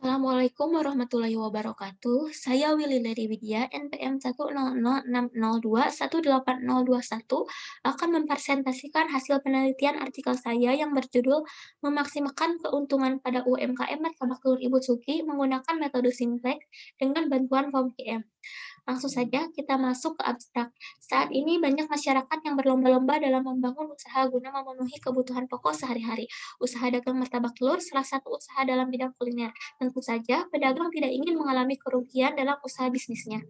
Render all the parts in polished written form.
Assalamualaikum warahmatullahi wabarakatuh. Saya Willy dari Widya, NPM 1006002180021 akan mempresentasikan hasil penelitian artikel saya yang berjudul Memaksimalkan Keuntungan pada UMKM Martabak Telur Ibu Suki menggunakan metode Simplex dengan bantuan POM-QM. Langsung saja kita masuk ke abstrak. Saat ini banyak masyarakat yang berlomba-lomba dalam membangun usaha guna memenuhi kebutuhan pokok sehari-hari. Usaha dagang martabak telur salah satu usaha dalam bidang kuliner. Tentu saja, pedagang tidak ingin mengalami kerugian dalam usaha bisnisnya.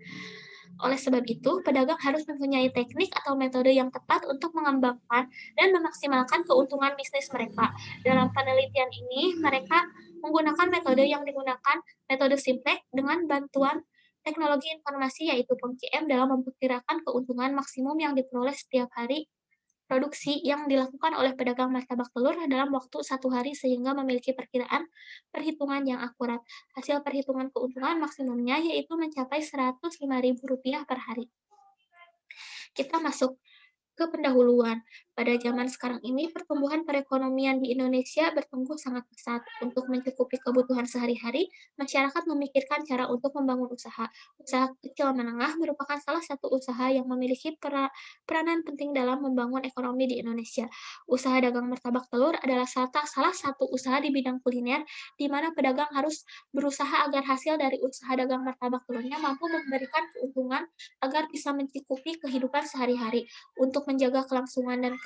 Oleh sebab itu, pedagang harus mempunyai teknik atau metode yang tepat untuk mengembangkan dan memaksimalkan keuntungan bisnis mereka. Dalam penelitian ini, mereka menggunakan metode yang digunakan, metode Simplex dengan bantuan teknologi informasi yaitu POM-QM dalam memperkirakan keuntungan maksimum yang diperoleh setiap hari produksi yang dilakukan oleh pedagang martabak telur dalam waktu satu hari sehingga memiliki perkiraan perhitungan yang akurat. Hasil perhitungan keuntungan maksimumnya yaitu mencapai Rp105.000 per hari. Kita masuk ke pendahuluan. Pada zaman sekarang ini, pertumbuhan perekonomian di Indonesia bertumbuh sangat pesat. Untuk mencukupi kebutuhan sehari-hari, masyarakat memikirkan cara untuk membangun usaha. Usaha kecil menengah merupakan salah satu usaha yang memiliki peranan penting dalam membangun ekonomi di Indonesia. Usaha dagang martabak telur adalah salah satu usaha di bidang kuliner, di mana pedagang harus berusaha agar hasil dari usaha dagang martabak telurnya mampu memberikan keuntungan agar bisa mencukupi kehidupan sehari-hari. Untuk menjaga kelangsungan dan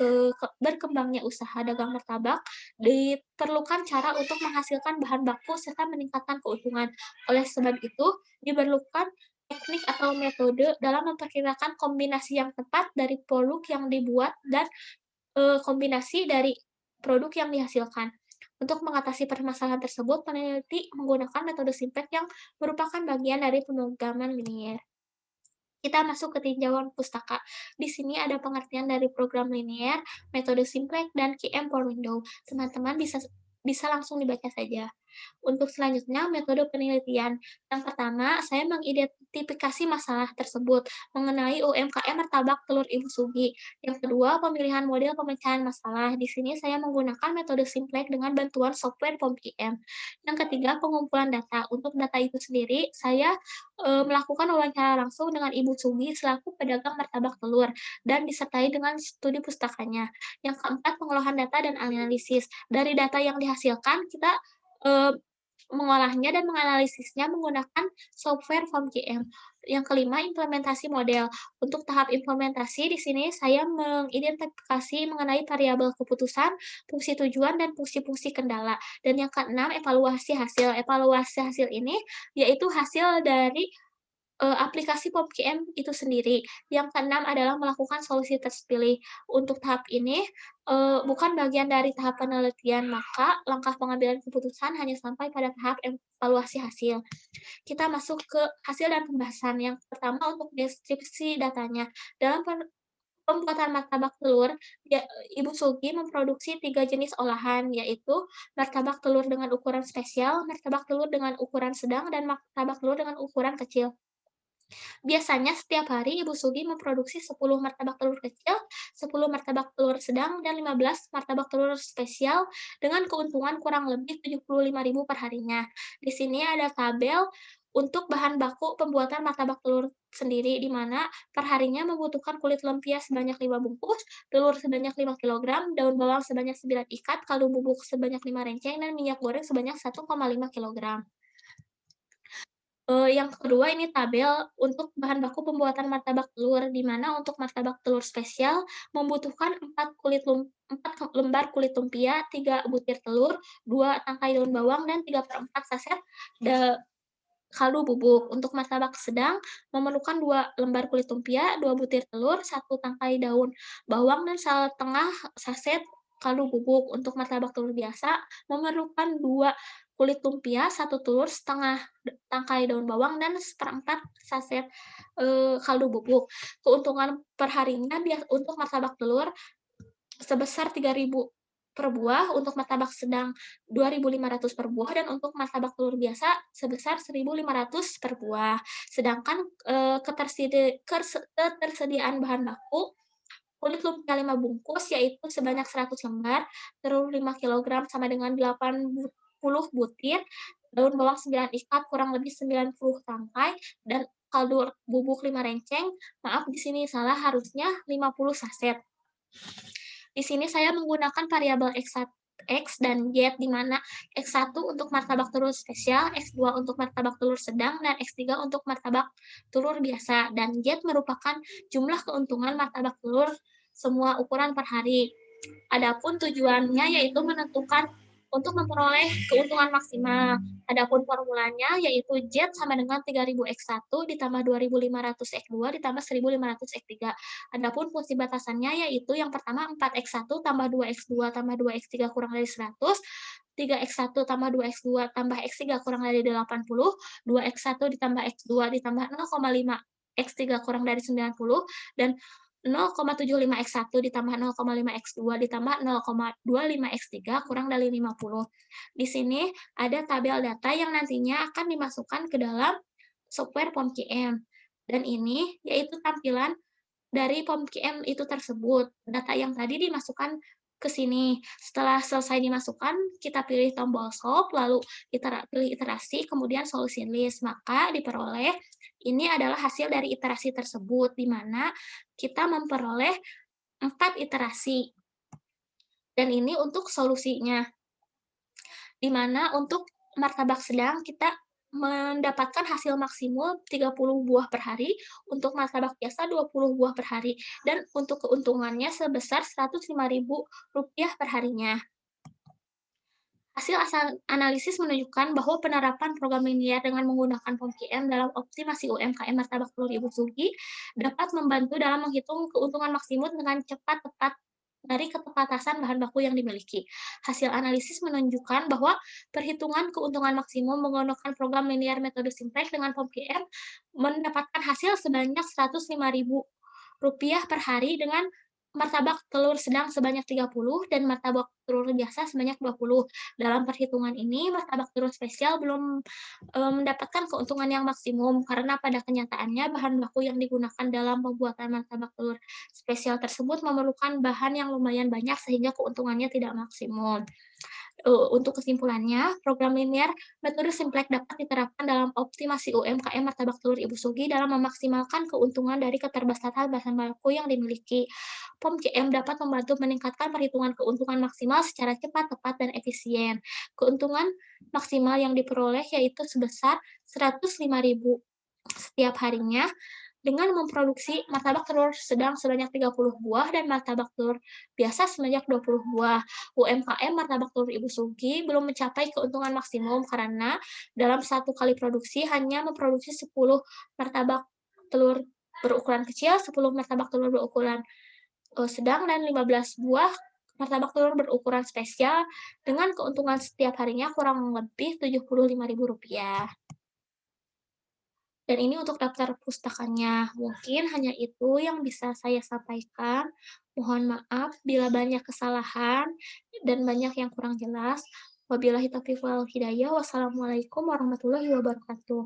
berkembangnya usaha dagang martabak, diperlukan cara untuk menghasilkan bahan baku serta meningkatkan keuntungan. Oleh sebab itu, diperlukan teknik atau metode dalam memperkirakan kombinasi yang tepat dari produk yang dibuat dan kombinasi dari produk yang dihasilkan. Untuk mengatasi permasalahan tersebut, peneliti menggunakan metode Simplex yang merupakan bagian dari pemrograman linier. Kita masuk ke tinjauan pustaka. Di sini ada pengertian dari program linier, metode Simplex, dan QM for Windows. Teman-teman bisa langsung dibaca saja. Untuk selanjutnya, metode penelitian. Yang pertama, saya mengidentifikasi masalah tersebut mengenai UMKM martabak telur Ibu Sugi. Yang kedua, pemilihan model pemecahan masalah. Di sini saya menggunakan metode Simplex dengan bantuan software POM-QM. Yang ketiga, pengumpulan data. Untuk data itu sendiri, saya melakukan wawancara langsung dengan Ibu Sugi selaku pedagang martabak telur dan disertai dengan studi pustakanya. Yang keempat, pengolahan data dan analisis. Dari data yang dihasilkan, kita eee, mengolahnya dan menganalisisnya menggunakan software POM-QM. Yang kelima, implementasi model. Untuk tahap implementasi, di sini saya mengidentifikasi mengenai variabel keputusan, fungsi tujuan, dan fungsi-fungsi kendala. Dan yang keenam, evaluasi hasil. Evaluasi hasil ini yaitu hasil dari aplikasi POM-QM itu sendiri. Yang keenam adalah melakukan solusi terpilih. Untuk tahap ini, bukan bagian dari tahap penelitian, maka langkah pengambilan keputusan hanya sampai pada tahap evaluasi hasil. Kita masuk ke hasil dan pembahasan. Yang pertama untuk deskripsi datanya. Dalam pembuatan martabak telur, ya, Ibu Sugi memproduksi 3 jenis olahan, yaitu martabak telur dengan ukuran spesial, martabak telur dengan ukuran sedang, dan martabak telur dengan ukuran kecil. Biasanya setiap hari Ibu Sugi memproduksi 10 martabak telur kecil, 10 martabak telur sedang, dan 15 martabak telur spesial dengan keuntungan kurang lebih Rp75.000 per harinya. Di sini ada tabel untuk bahan baku pembuatan martabak telur sendiri, di mana perharinya membutuhkan kulit lumpia sebanyak 5 bungkus, telur sebanyak 5 kilogram, daun bawang sebanyak 9 ikat, kaldu bubuk sebanyak 5 renceng, dan minyak goreng sebanyak 1,5 kilogram. Yang kedua ini tabel untuk bahan baku pembuatan martabak telur, di mana untuk martabak telur spesial membutuhkan 4 lembar kulit lumpia, 3 butir telur, 2 tangkai daun bawang, dan 3/4 saset kaldu bubuk. Untuk martabak sedang memerlukan 2 lembar kulit lumpia, 2 butir telur, 1 tangkai daun bawang, dan 1/2 saset kaldu bubuk. Untuk martabak telur biasa memerlukan 2 kulit lumpia, 1 telur, setengah tangkai daun bawang, dan 1/4 saset, kaldu bubuk. Keuntungan perharinya untuk martabak telur sebesar 3.000 per buah, untuk martabak sedang 2.500 per buah, dan untuk martabak telur biasa sebesar 1.500 per buah. Sedangkan, ketersediaan bahan baku, kulit lumpia 5 bungkus yaitu sebanyak 100 lembar, telur 5 kilogram sama dengan 80 butir, daun bawang 9 ikat kurang lebih 90 tangkai, dan kaldu bubuk 5 renceng, maaf di sini salah harusnya 50 saset. Di sini saya menggunakan variabel X dan Y, di mana X1 untuk martabak telur spesial, X2 untuk martabak telur sedang, dan X3 untuk martabak telur biasa, dan Y merupakan jumlah keuntungan martabak telur semua ukuran per hari. Adapun tujuannya yaitu menentukan untuk memperoleh keuntungan maksimal. Adapun formulanya yaitu Z sama dengan 3000 X1 ditambah 2500 X2 ditambah 1500 X3. Adapun fungsi batasannya yaitu yang pertama 4X1 tambah 2X2 tambah 2X3 kurang dari 100, 3X1 tambah 2X2 tambah X3 kurang dari 80, 2X1 ditambah X2 ditambah 0,5 X3 kurang dari 90, dan 0,75 X1 ditambah 0,5 X2 ditambah 0,25 X3 kurang dari 50. Di sini ada tabel data yang nantinya akan dimasukkan ke dalam software POMQM. Dan ini yaitu tampilan dari POMQM itu tersebut. Data yang tadi dimasukkan ke sini. Setelah selesai dimasukkan, kita pilih tombol solve, lalu pilih iterasi, kemudian solusi list. Maka diperoleh, ini adalah hasil dari iterasi tersebut, di mana kita memperoleh 4 iterasi. Dan ini untuk solusinya, di mana untuk martabak sedang kita mendapatkan hasil maksimum 30 buah per hari, untuk martabak biasa 20 buah per hari, dan untuk keuntungannya sebesar Rp105.000 per harinya. Hasil analisis menunjukkan bahwa penerapan program linear dengan menggunakan POMQM dalam optimasi UMKM martabak telur Ibu Sugi dapat membantu dalam menghitung keuntungan maksimum dengan cepat tepat dari ketepatasan bahan baku yang dimiliki. Hasil analisis menunjukkan bahwa perhitungan keuntungan maksimum menggunakan program linear metode Simplex dengan POMQM mendapatkan hasil sebanyak Rp105.000 per hari dengan martabak telur sedang sebanyak 30 dan martabak telur biasa sebanyak 20. Dalam perhitungan ini, martabak telur spesial belum mendapatkan keuntungan yang maksimum karena pada kenyataannya bahan baku yang digunakan dalam pembuatan martabak telur spesial tersebut memerlukan bahan yang lumayan banyak sehingga keuntungannya tidak maksimum. Untuk kesimpulannya, program linear metode Simplex dapat diterapkan dalam optimasi UMKM martabak telur Ibu Sugi dalam memaksimalkan keuntungan dari keterbatasan bahan baku yang dimiliki. POMQM dapat membantu meningkatkan perhitungan keuntungan maksimal secara cepat, tepat, dan efisien. Keuntungan maksimal yang diperoleh yaitu sebesar Rp105.000 setiap harinya dengan memproduksi martabak telur sedang sebanyak 30 buah dan martabak telur biasa sebanyak 20 buah. UMKM martabak telur Ibu Sugi belum mencapai keuntungan maksimum karena dalam satu kali produksi hanya memproduksi 10 martabak telur berukuran kecil, 10 martabak telur berukuran sedang, dan 15 buah martabak telur berukuran spesial dengan keuntungan setiap harinya kurang lebih Rp75.000. Dan ini untuk daftar pustakanya. Mungkin hanya itu yang bisa saya sampaikan. Mohon maaf bila banyak kesalahan dan banyak yang kurang jelas. Wabillahi taufiq wal hidayah. Wassalamualaikum warahmatullahi wabarakatuh.